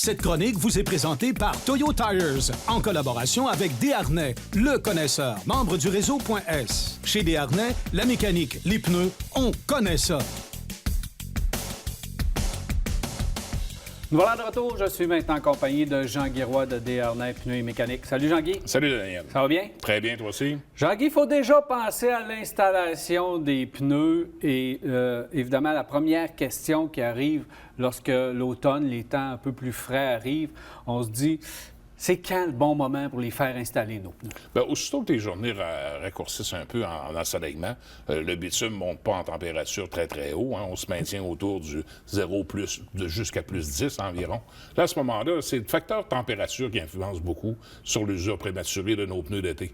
Cette chronique vous est présentée par Toyo Tires, en collaboration avec Desharnais, le connaisseur, membre du réseau .S. Chez Desharnais, la mécanique, les pneus, on connaît ça. Nous voilà de retour. Je suis maintenant accompagné de Jean-Guy Roy de Desharnais Pneus et Mécanique. Salut Jean-Guy. Salut Daniel. Ça va bien? Très bien, toi aussi. Jean-Guy, il faut déjà penser à l'installation des pneus et évidemment la première question qui arrive lorsque l'automne, les temps un peu plus frais arrivent, on se dit... C'est quand le bon moment pour les faire installer, nos pneus? Bien, aussitôt que les journées raccourcissent un peu en ensoleillement, le bitume ne monte pas en température très, très haut. Hein. On se maintient autour du 0 jusqu'à plus 10 environ. Là, à ce moment-là, c'est le facteur température qui influence beaucoup sur l'usure prématurée de nos pneus d'été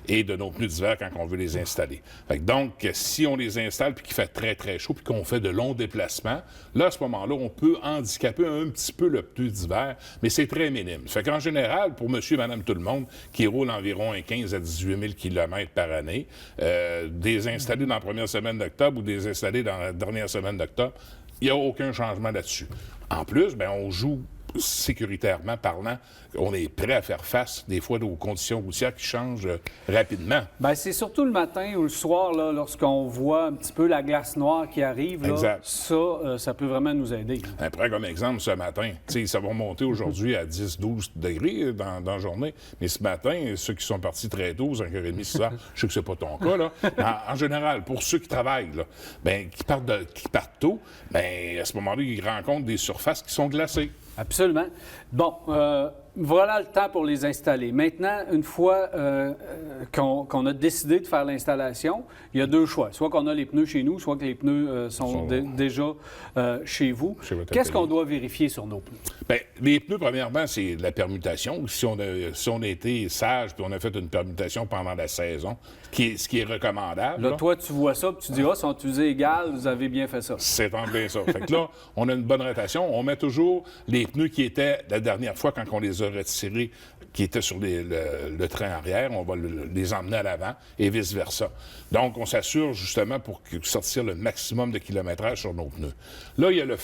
et de nos pneus d'hiver quand on veut les installer. Fait que donc, si on les installe puis qu'il fait très, très chaud puis qu'on fait de longs déplacements, là, à ce moment-là, on peut handicaper un petit peu le pneu d'hiver, mais c'est très minime. Fait qu'en général, pour monsieur et madame tout le monde, qui roule environ 15 à 18 000 km par année, des installés dans la première semaine d'octobre ou des installés dans la dernière semaine d'octobre, il n'y a aucun changement là-dessus. En plus, bien, on joue sécuritairement parlant, on est prêt à faire face, des fois, aux conditions routières qui changent rapidement. Bien, c'est surtout le matin ou le soir, là, lorsqu'on voit un petit peu la glace noire qui arrive, là, ça peut vraiment nous aider. Un prêt comme exemple, ce matin, ça va monter aujourd'hui à 10-12 degrés dans la journée, mais ce matin, ceux qui sont partis très tôt, 5h30, 6h, je sais que c'est pas ton cas, là. En général, pour ceux qui travaillent, là, bien, qui partent tôt, bien, à ce moment-là, ils rencontrent des surfaces qui sont glacées. Absolument. Bon, voilà le temps pour les installer. Maintenant, une fois qu'on a décidé de faire l'installation, il y a deux choix. Soit qu'on a les pneus chez nous, soit que les pneus sont déjà chez vous. Qu'est-ce qu'on doit vérifier sur nos pneus? Bien, les pneus, premièrement, c'est la permutation. Si on a été sage puis on a fait une permutation pendant la saison, ce qui est recommandable. Là, toi, tu vois ça puis tu dis, sont usés égales, vous avez bien fait ça. C'est en plein ça. Fait que là, on a une bonne rotation. On met toujours les pneus qui étaient la dernière fois quand on les a retirés, qui étaient sur le train arrière, on va les emmener à l'avant et vice-versa. Donc, on s'assure justement pour sortir le maximum de kilométrage sur nos pneus. Là, il y a le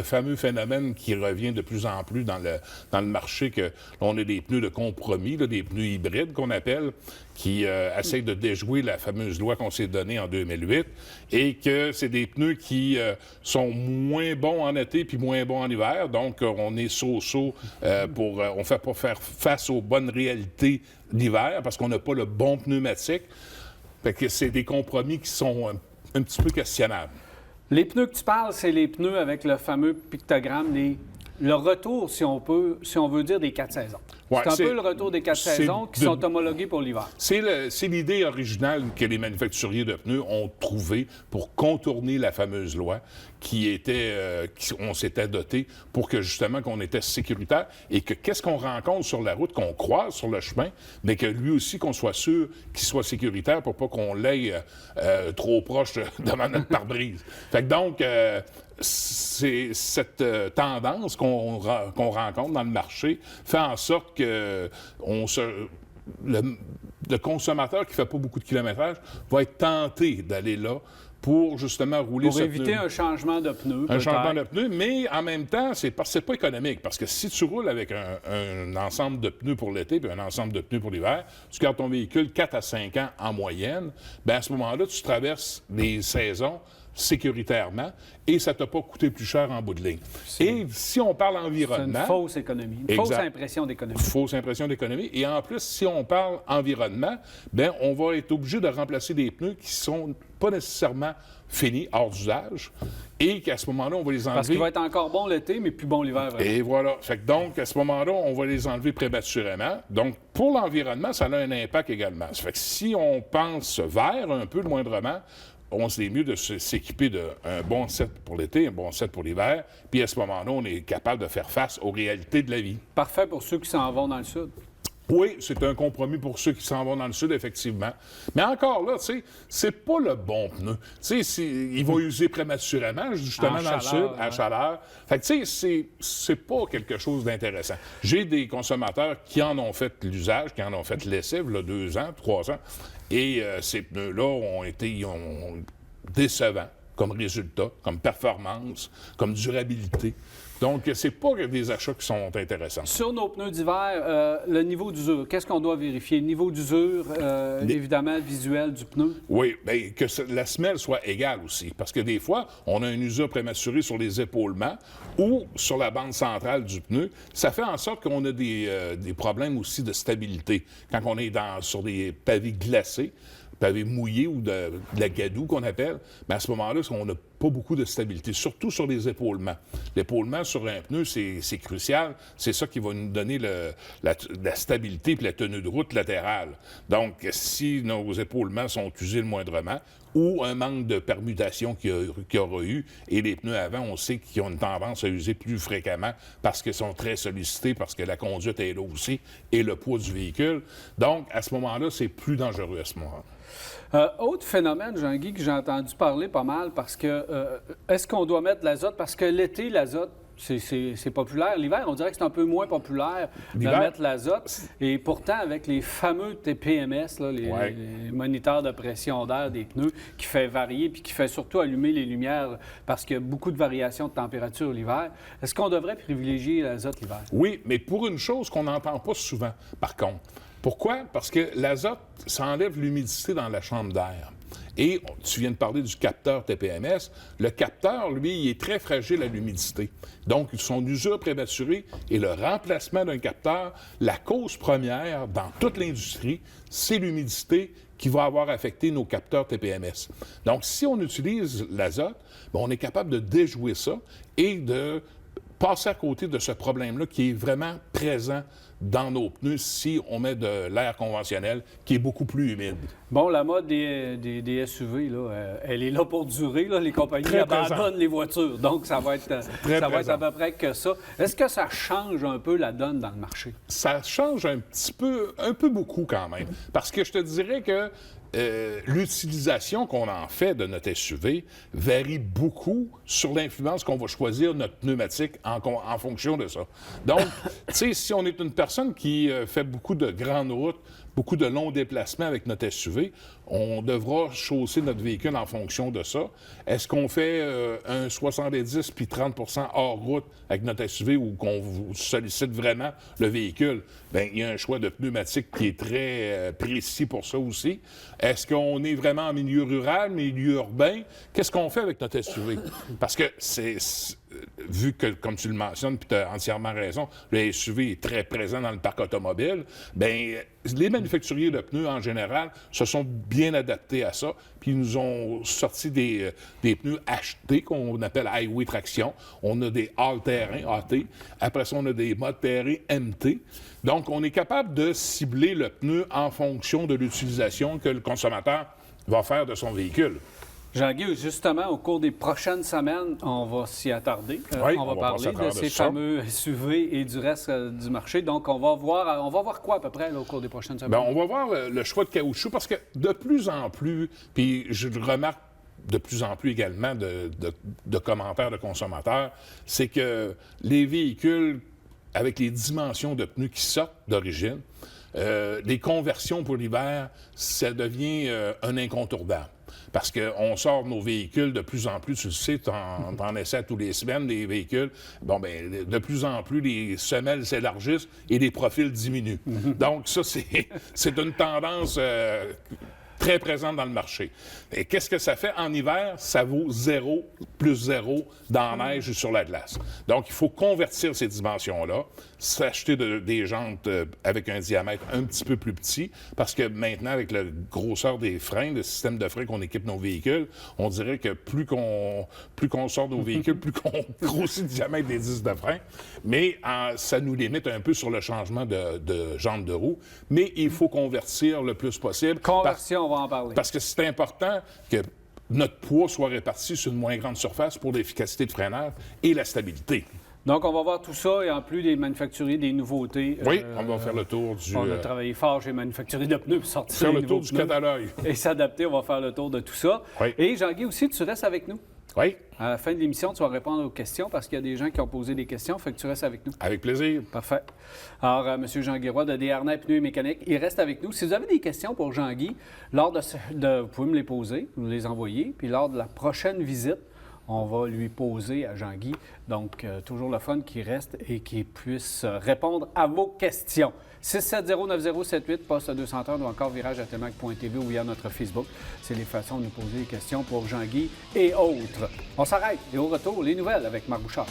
fameux phénomène qui revient de plus en plus dans le marché, que on a des pneus de compromis, là, des pneus hybrides qu'on appelle, qui essayent de déjouer la fameuse loi qu'on s'est donnée en 2008, et que c'est des pneus qui sont moins bons en été puis moins bons en hiver. Donc, on est on ne fait pas faire face aux bonnes réalités d'hiver parce qu'on n'a pas le bon pneumatique. Fait que c'est des compromis qui sont un petit peu questionnables. Les pneus que tu parles, c'est les pneus avec le fameux pictogramme, le retour, si on veut dire, des 4 saisons. Ouais, c'est un peu le retour des 4 saisons qui sont homologués pour l'hiver. C'est l'idée originale que les manufacturiers de pneus ont trouvée pour contourner la fameuse loi on s'était doté pour que, justement, qu'on était sécuritaire et que qu'est-ce qu'on rencontre sur la route, qu'on croise sur le chemin, mais que lui aussi, qu'on soit sûr qu'il soit sécuritaire pour pas qu'on l'aille trop proche devant notre pare-brise. Fait que donc, c'est cette tendance qu'on rencontre dans le marché fait en sorte que le consommateur qui ne fait pas beaucoup de kilométrage va être tenté d'aller là pour justement rouler pour éviter un changement de pneus. Un changement de pneus, mais en même temps, c'est pas économique. Parce que si tu roules avec un ensemble de pneus pour l'été puis un ensemble de pneus pour l'hiver, tu gardes ton véhicule 4 à 5 ans en moyenne, bien à ce moment-là, tu traverses les saisons sécuritairement et ça ne t'a pas coûté plus cher en bout de ligne. Et si on parle environnement... C'est une fausse économie, une fausse impression d'économie. Fausse impression d'économie. Et en plus, si on parle environnement, bien, on va être obligé de remplacer des pneus qui sont pas nécessairement finis, hors d'usage, et qu'à ce moment-là, on va les enlever... Parce qu'il va être encore bon l'été, mais plus bon l'hiver. Vraiment. Et voilà. Fait que donc, à ce moment-là, on va les enlever prématurément. Donc, pour l'environnement, ça a un impact également. Ça fait que si on pense vert un peu, moindrement, on c'est mieux de s'équiper d'un bon set pour l'été, un bon set pour l'hiver, puis à ce moment-là, on est capable de faire face aux réalités de la vie. Parfait pour ceux qui s'en vont dans le sud. Oui, c'est un compromis pour ceux qui s'en vont dans le sud, effectivement. Mais encore là, tu sais, c'est pas le bon pneu. Tu sais, il va user prématurément, justement, dans le sud, à chaleur. Fait que, tu sais, c'est pas quelque chose d'intéressant. J'ai des consommateurs qui en ont fait l'usage, qui en ont fait l'essai, il y a 2 ans, 3 ans, et ces pneus-là ont été décevants comme résultat, comme performance, comme durabilité. Donc, c'est pas des achats qui sont intéressants. Sur nos pneus d'hiver, le niveau d'usure, qu'est-ce qu'on doit vérifier? Niveau d'usure, évidemment, visuel du pneu. Oui, bien, que la semelle soit égale aussi. Parce que des fois, on a une usure prématurée sur les épaulements ou sur la bande centrale du pneu. Ça fait en sorte qu'on a des problèmes aussi de stabilité. Quand on est sur des pavés glacés, pavés mouillés ou de la gadoue qu'on appelle, mais à ce moment-là, on n'a pas beaucoup de stabilité, surtout sur les épaulements. L'épaulement sur un pneu, c'est crucial. C'est ça qui va nous donner la stabilité et la tenue de route latérale. Donc, si nos épaulements sont usés le moindrement, ou un manque de permutation qu'il y aura eu, et les pneus avant, on sait qu'ils ont une tendance à user plus fréquemment parce qu'ils sont très sollicités, parce que la conduite est là aussi, et le poids du véhicule. Donc, à ce moment-là, c'est plus dangereux à ce moment-là. Autre phénomène, Jean-Guy, que j'ai entendu parler pas mal, parce que est-ce qu'on doit mettre de l'azote? Parce que l'été, l'azote, c'est populaire. L'hiver, on dirait que c'est un peu moins populaire de mettre l'azote. Et pourtant, avec les fameux TPMS, là, les moniteurs de pression d'air des pneus, qui fait varier puis qui fait surtout allumer les lumières parce qu'il y a beaucoup de variations de température l'hiver, est-ce qu'on devrait privilégier l'azote l'hiver? Oui, mais pour une chose qu'on n'entend pas souvent, par contre. Pourquoi? Parce que l'azote, ça enlève l'humidité dans la chambre d'air. Et tu viens de parler du capteur TPMS. Le capteur, lui, il est très fragile à l'humidité. Donc, son usure prématurée et le remplacement d'un capteur, la cause première dans toute l'industrie, c'est l'humidité qui va avoir affecté nos capteurs TPMS. Donc, si on utilise l'azote, on est capable de déjouer ça et de passer à côté de ce problème-là qui est vraiment présent dans nos pneus si on met de l'air conventionnel qui est beaucoup plus humide. Bon, la mode des SUV, là, elle est là pour durer. Là. Les compagnies abandonnent les voitures. Donc, ça va être à peu près que ça. Est-ce que ça change un peu la donne dans le marché? Ça change un peu beaucoup quand même. Parce que je te dirais que l'utilisation qu'on en fait de notre SUV varie beaucoup sur l'influence qu'on va choisir notre pneumatique en fonction de ça. Donc, tu sais, si on est une personne qui fait beaucoup de grandes routes, beaucoup de longs déplacements avec notre SUV, on devra chausser notre véhicule en fonction de ça. Est-ce qu'on fait un 70 puis 30 % hors route avec notre SUV ou qu'on sollicite vraiment le véhicule? Bien, il y a un choix de pneumatique qui est très précis pour ça aussi. Est-ce qu'on est vraiment en milieu rural, milieu urbain? Qu'est-ce qu'on fait avec notre SUV? Parce que vu que, comme tu le mentionnes, puis tu as entièrement raison, le SUV est très présent dans le parc automobile, bien, les manufacturiers de pneus, en général, se sont bien adaptés à ça, puis ils nous ont sorti des pneus HT, qu'on appelle Highway Traction. On a des all-terrain, AT. Après ça, on a des modes terrain, MT. Donc, on est capable de cibler le pneu en fonction de l'utilisation que le consommateur va faire de son véhicule. Jean-Guy, justement, au cours des prochaines semaines, on va s'y attarder. On va parler de ces fameux SUV et du reste du marché. Donc, on va voir quoi à peu près là, au cours des prochaines semaines? Bien, on va voir le choix de caoutchouc parce que de plus en plus, puis je le remarque de plus en plus également de commentaires de consommateurs, c'est que les véhicules avec les dimensions de pneus qui sortent d'origine, les conversions pour l'hiver, ça devient un incontournable. Parce qu'on sort nos véhicules de plus en plus, tu le sais, t'en essaies tous les semaines, des véhicules. Bon, bien, de plus en plus, les semelles s'élargissent et les profils diminuent. Donc, ça, c'est une tendance très présente dans le marché. Et qu'est-ce que ça fait? En hiver, ça vaut 0 plus 0 dans la neige et sur la glace. Donc, il faut convertir ces dimensions-là, s'acheter des jantes avec un diamètre un petit peu plus petit, parce que maintenant, avec la grosseur des freins, le système de freins qu'on équipe nos véhicules, on dirait que plus qu'on sort nos véhicules, plus qu'on grossit le diamètre des disques de frein. Mais ça nous limite un peu sur le changement de jantes de roue. Mais il faut convertir le plus possible. Conversion, on va en parler. Parce que c'est important que notre poids soit réparti sur une moins grande surface pour l'efficacité de freinage et la stabilité. Donc, on va voir tout ça et en plus des manufacturiers, des nouveautés. Oui, on va faire le tour du... On a travaillé fort chez les manufacturiers de pneus pour sortir faire le tour du catalogue. Et s'adapter, on va faire le tour de tout ça. Oui. Et Jean-Guy aussi, tu restes avec nous. Oui. À la fin de l'émission, tu vas répondre aux questions parce qu'il y a des gens qui ont posé des questions, fait que tu restes avec nous. Avec plaisir. Parfait. Alors, M. Jean-Guy Roy de Desharnais Pneus et Mécanique, il reste avec nous. Si vous avez des questions pour Jean-Guy, vous pouvez me les poser, vous les envoyer, puis lors de la prochaine visite, on va lui poser à Jean-Guy. Donc, toujours le fun qui reste et qui puisse répondre à vos questions. 670-9078, poste 230 ou encore virage@tmac.tv ou via notre Facebook. C'est les façons de nous poser des questions pour Jean-Guy et autres. On s'arrête et au retour, les nouvelles avec Marc Bouchard.